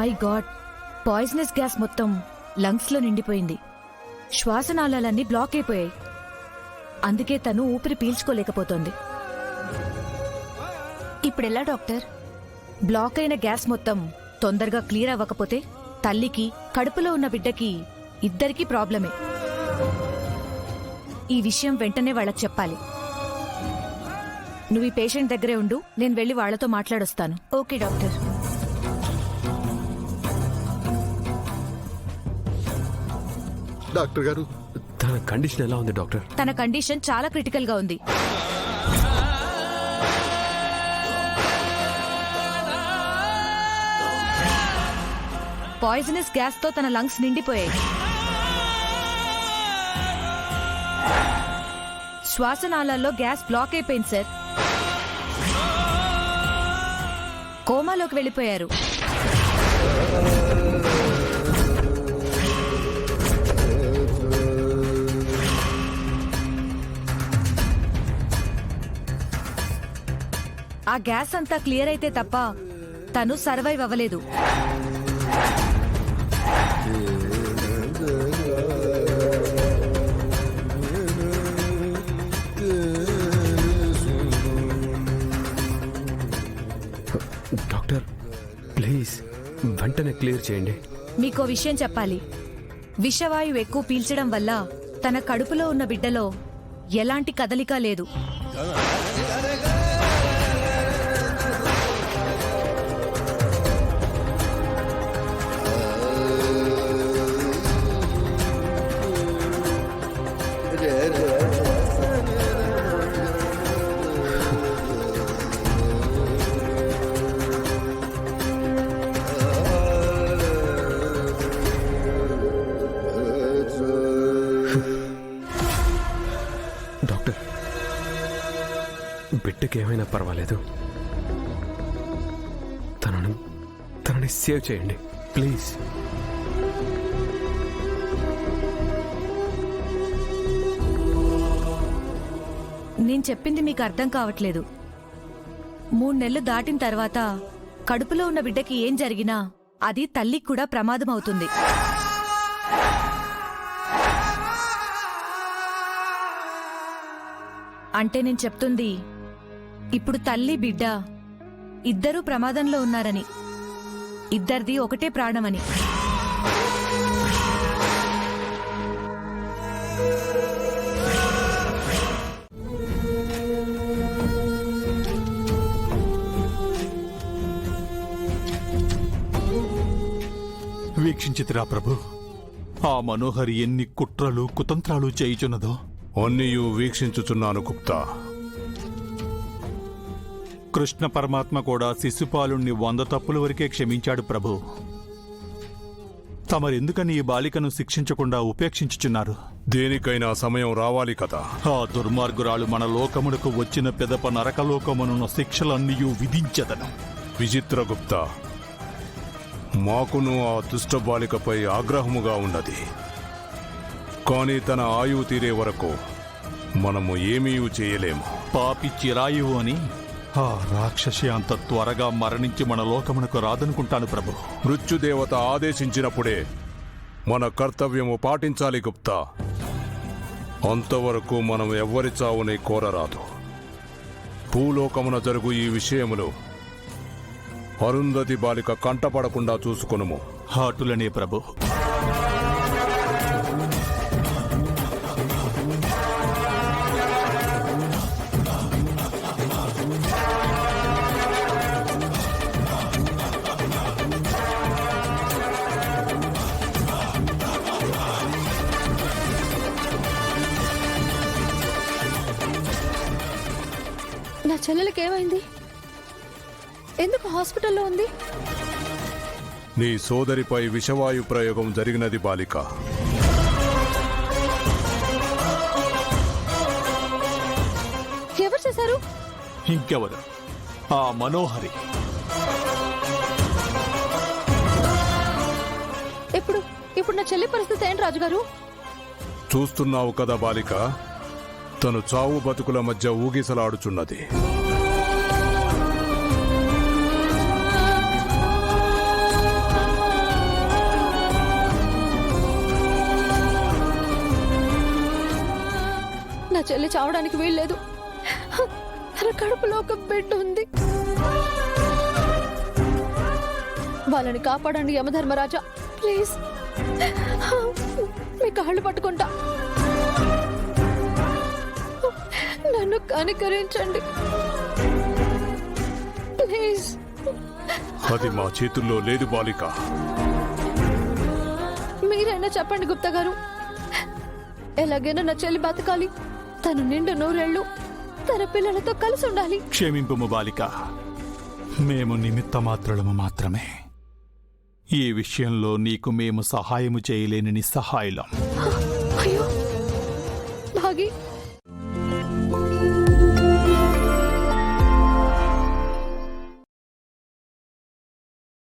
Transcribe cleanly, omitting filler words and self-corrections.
My God, poisonous gas మొత్తం lungs లో నిండిపోయింది. శ్వాసనాళాలన్నీ బ్లాక్ అయిపోయాయి. అందుకే తను ఊపిరి పీల్చుకోలేకపోతోంది. ఇప్పుడెలా డాక్టర్? బ్లాక్ అయిన గ్యాస్ మొత్తం తొందరగా క్లియర్ అవ్వకపోతే తల్లికి, కడుపులో ఉన్న బిడ్డకి ఇద్దరికీ ప్రాబ్లమే. ఈ విషయం వెంటనే వాళ్ళకి చెప్పాలి. నువ్వు ఈ పేషెంట్ దగ్గరే ఉండు, నేను వెళ్లి వాళ్లతో మాట్లాడొస్తాను. Okay doctor. డాక్టర్ గారు, తన కండిషన్ ఎలా ఉంది డాక్టర్? తన కండిషన్ చాలా క్రిటికల్ గా ఉంది. పాయిజనస్ గ్యాస్ తో తన లంగ్స్ నిండిపోయాయి. శ్వాసనాళాల్లో గ్యాస్ బ్లాక్ అయిపోయింది సార్. కోమాలోకి వెళ్లిపోయారు. ఆ గ్యాస్ అంతా క్లియర్ అయితే తప్ప తను సర్వైవ్ అవ్వలేదు. డాక్టర్ ప్లీజ్ వెంటనే క్లియర్ చేయండి. మీకో విషయం చెప్పాలి. విషవాయువు ఎక్కువ పీల్చడం వల్ల తన కడుపులో ఉన్న బిడ్డలో ఎలాంటి కదలిక లేదు. డాక్టర్, బిడ్డకి ఏమైనా పర్వాలేదు. తనని సేవ్ చేయండి ప్లీజ్. నేను చెప్పింది మీకు అర్థం కావట్లేదు. 3 నెలలు దాటిన తర్వాత కడుపులో ఉన్న బిడ్డకి ఏం జరిగినా అది తల్లికి కూడా ప్రమాదం అవుతుంది. అంటే నేను చెప్తుంది ఇప్పుడు తల్లి, బిడ్డ ఇద్దరూ ప్రమాదంలో ఉన్నారని, ఇద్దరిది ఒకటే ప్రాణమని. వీక్షించితిరా ప్రభు, ఆ మనోహరి ఎన్ని కుట్రలు కుతంత్రాలు చేయుచున్నదో. అన్నియు వీక్షించుచున్నాను గుప్తా. కృష్ణ పరమాత్మ కూడా శిశుపాలుణ్ణి 100 తప్పుల వరకే క్షమించాడు ప్రభు. తమరెందుకని ఈ బాలికను శిక్షించకుండా ఉపేక్షించుచున్నారు? దేనికైనా సమయం రావాలి కదా. ఆ దుర్మార్గురాలు మన లోకమునకు వచ్చిన పెదప నరకలోకమునున్న శిక్షలన్నీయూ విధించదను. విచిత్రగుప్త, మాకును ఆ దుష్ట బాలికపై ఆగ్రహముగా ఉన్నది. కానీ తన ఆయువు తీరే వరకు మనము ఏమీ చేయలేము. పాపి చిరాయువు అని ఆ రాక్షసి అంత త్వరగా మరణించి మన లోకమునకు రాదనుకుంటాను ప్రభు. మృత్యుదేవత ఆదేశించినప్పుడే మన కర్తవ్యము పాటించాలి గుప్తా. అంతవరకు మనం ఎవ్వరి చావుని కోరరాదు. భూలోకమున జరుగు ఈ విషయములు అరుంధతి బాలిక కంటపడకుండా చూసుకొనుము. హాటులనే ప్రభు. నా చెల్లెలకి ఏమైంది? ఎందుకు హాస్పిటల్లో ఉంది? నీ సోదరిపై విషవాయు ప్రయోగం జరిగినది బాలిక. ఎవరు చేశారు? ఇంకెవరు? ఆ మనోహరి. ఇప్పుడు నా చెల్లి పరిస్థితి ఏంటి రాజుగారు? చూస్తున్నావు కదా బాలిక, తను చావు బతుకుల మధ్య ఊగిసలాడుచున్నది. చెల్లి చావడానికి వీల్లేదు. తన కడుపులో ఒక బిడ్డ ఉంది. వాళ్ళని కాపాడండి యమధర్మరాజా, ప్లీజ్. మీ కాళ్ళు పట్టుకుంటా, నన్ను కనికరించండి ప్లీజ్. అది మా చేతుల్లో లేదు బాలిక. మీరైనా చెప్పండి గుప్తా గారు. ఎలాగైనా నా చెల్లి బతకాలి. తను నిండు 100 ఏళ్ళు తన పిల్లలతో కలిసి ఉండాలి. క్షమింపుము బాలిక, మేము నిమిత్త మాత్రులము మాత్రమే. ఈ విషయంలో నీకు మేము సహాయము చేయలేని నిస్సహాయులం. అయ్యో భాగి,